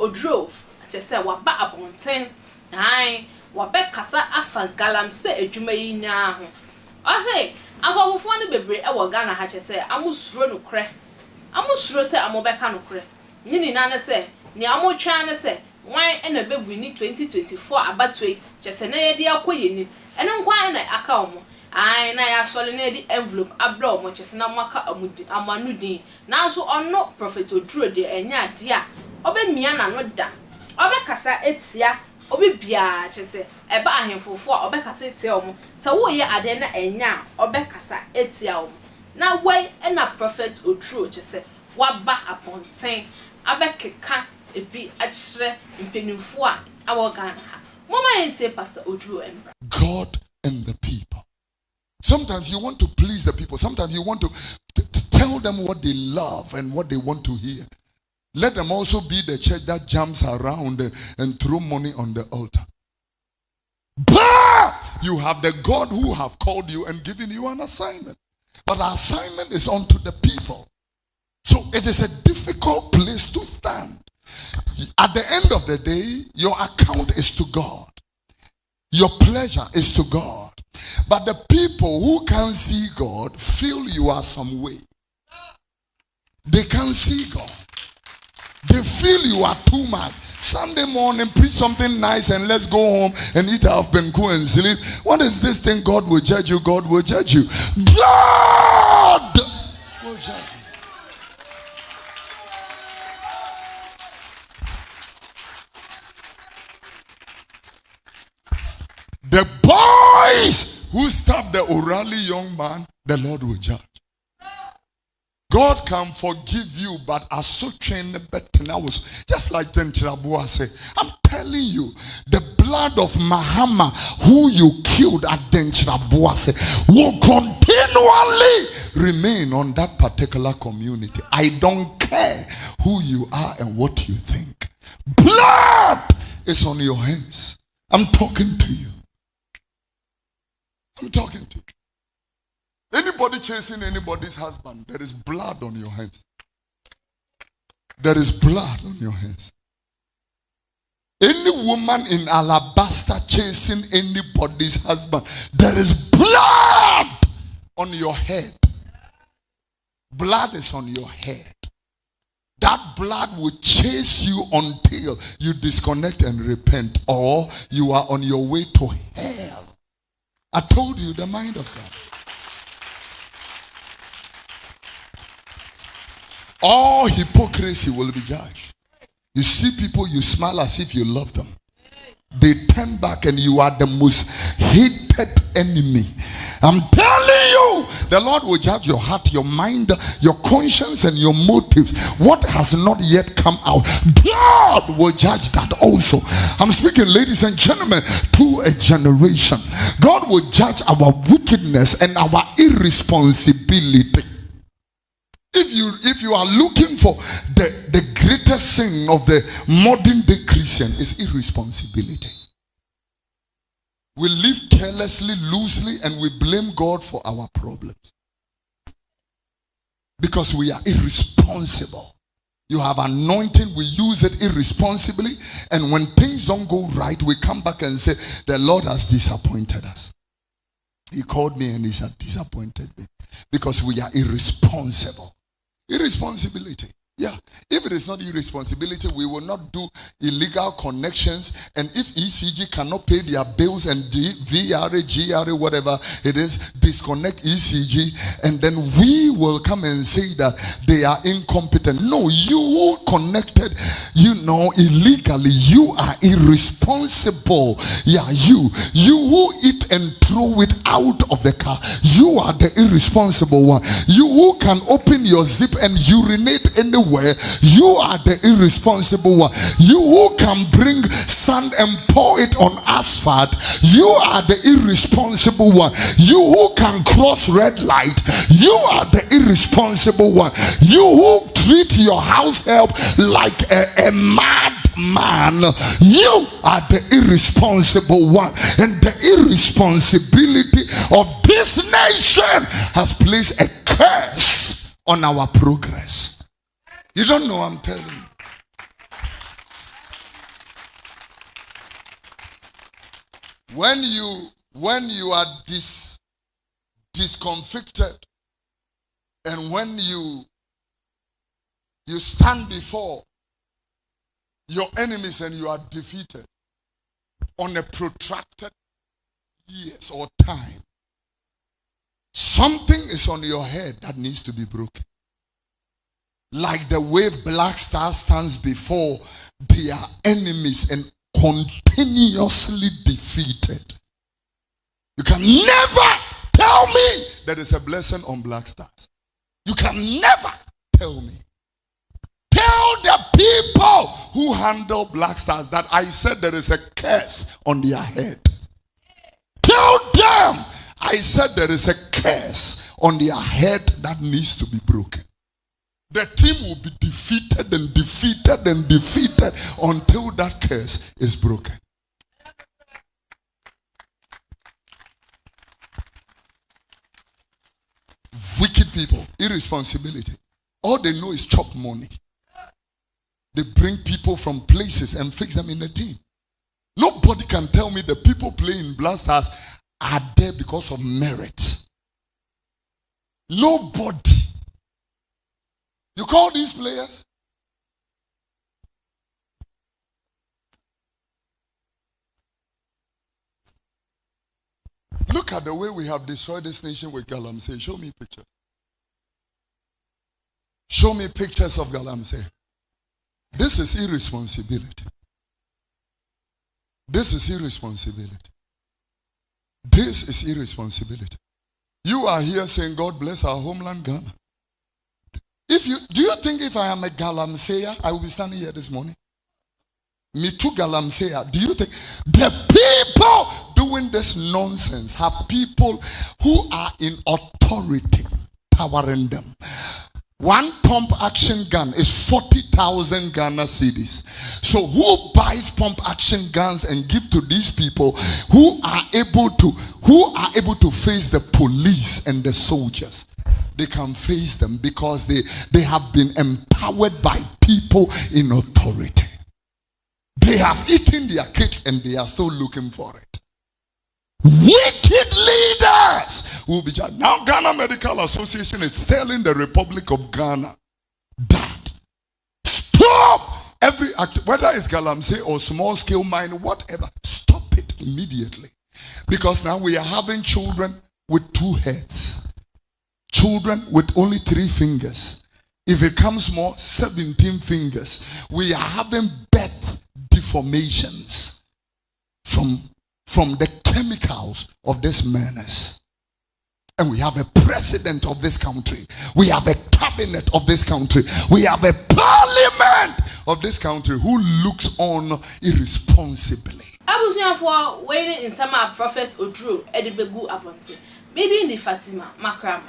Oduro che say waba abonten ai wabe kasa afa Galamsey adwuma yi na ho o say asofofo ne bebre e wo Ghana ha che say amusuro no kre amusuro say amobeka no kre nyini na ne say ni amotwa ne say wan e na bebu ni 2024 abatwe che say na ye de akoye ni ene nkwan na aka omo ai na ya sole na di envelope abra omo che say na maka amanudin na so ono prophet Oduro de enya de a obemia na no da obekasa etia obi bia che say eba ahemfofo a obekasa etia omo se wo ye ade na enya obekasa etia omo na wai na prophet Oduro che say waba aponten abekeka ebi achre mpenimfo a awo Ghana ha mama yentie pastor Oduro embra. God and the people. Sometimes you want to please the people. Sometimes you want to tell them what they love and what they want to hear. Let them also be the church that jumps around and throw money on the altar. But you have the God who have called you and given you an assignment. But the assignment is unto the people. So it is a difficult place to stand. At the end of the day, your account is to God. Your pleasure is to God. But the people who can't see God feel you are some way. They can't see God. They feel you are too much. Sunday morning, preach something nice and let's go home and eat our benku and sleep. What is this thing? God will judge you. God will judge you. God will judge you. The boys who stabbed the Orally young man, the Lord will judge. God can forgive you, but as so trained was just like Tenchirabua said, I'm telling you, the blood of Mahama, who you killed at Tenchirabua, will continually remain on that particular community. I don't care who you are and what you think. Blood is on your hands. I'm talking to you. I'm talking to you. Anybody chasing anybody's husband, there is blood on your hands. There is blood on your hands. Any woman in alabaster chasing anybody's husband, there is blood on your head. Blood is on your head. That blood will chase you until you disconnect and repent, or you are on your way to hell. I told you the mind of God. All hypocrisy will be judged. You see people, you smile as if you love them. They turn back and you are the most hated enemy. I'm telling you, the Lord will judge your heart, your mind, your conscience, and your motives. What has not yet come out, God will judge that also. I'm speaking, ladies and gentlemen, to a generation. God will judge our wickedness and our irresponsibility. If you are looking for the greatest sin of the modern day Christian, is irresponsibility. We live carelessly, loosely, and we blame God for our problems. Because we are irresponsible. You have anointing, we use it irresponsibly, and when things don't go right, we come back and say, the Lord has disappointed us. He called me and he said, disappointed me. Because we are irresponsible. Irresponsibility. Yeah. If it is not irresponsibility, we will not do illegal connections. And if ECG cannot pay their bills and VRA, GRA, whatever it is, disconnect ECG, and then we will come and say that they are incompetent. No, you who connected, illegally, you are irresponsible. Yeah, you who eat and throw it out of the car, you are the irresponsible one. You who can open your zip and urinate anywhere, you are the irresponsible one. You who can bring sand and pour it on asphalt, you are the irresponsible one. You who can cross red light, you are the irresponsible one. You who treat your house help like a madman, you are the irresponsible one. And the irresponsibility of this nation has placed a curse on our progress. You don't know, I'm telling you. When you are discomfited, and when you stand before your enemies and you are defeated on a protracted years or time, something is on your head that needs to be broken. Like the way Black Star stands before their enemies and continuously defeated. You can never tell me there is a blessing on Black Stars. You can never tell me. Tell the people who handle Black Stars that I said there is a curse on their head. Tell them I said there is a curse on their head that needs to be broken. The team will be defeated and defeated and defeated until that curse is broken. Wicked people, irresponsibility. All they know is chop money. They bring people from places and fix them in a team. Nobody can tell me the people playing Black Stars are there because of merit. Nobody. You call these players? Look at the way we have destroyed this nation with Galamsey. Show me pictures. Show me pictures of Galamsey. This is irresponsibility. This is irresponsibility. This is irresponsibility. You are here saying, God bless our homeland, Ghana. Do you think if I am a Galamseyer, I will be standing here this morning? Me too, Galamseyer. Do you think the people doing this nonsense have people who are in authority powering them? One pump action gun is 40,000 Ghana cedis. So who buys pump action guns and give to these people who are able to face the police and the soldiers? They can face them because they have been empowered by people in authority. They have eaten their cake and they are still looking for it. Wicked leaders will be judged. Now Ghana Medical Association is telling the Republic of Ghana that stop every act, whether it's Galamsey or small scale mine, whatever, stop it immediately. Because now we are having children with 2 heads. Children with only 3 fingers. If it comes more, 17 fingers. We are having birth deformations from the chemicals of this menace. And we have a president of this country. We have a cabinet of this country. We have a parliament of this country who looks on irresponsibly. Abusuafo waiting in summer prophet Oduro Edibegu Abonte. Meeting the Fatima Makram.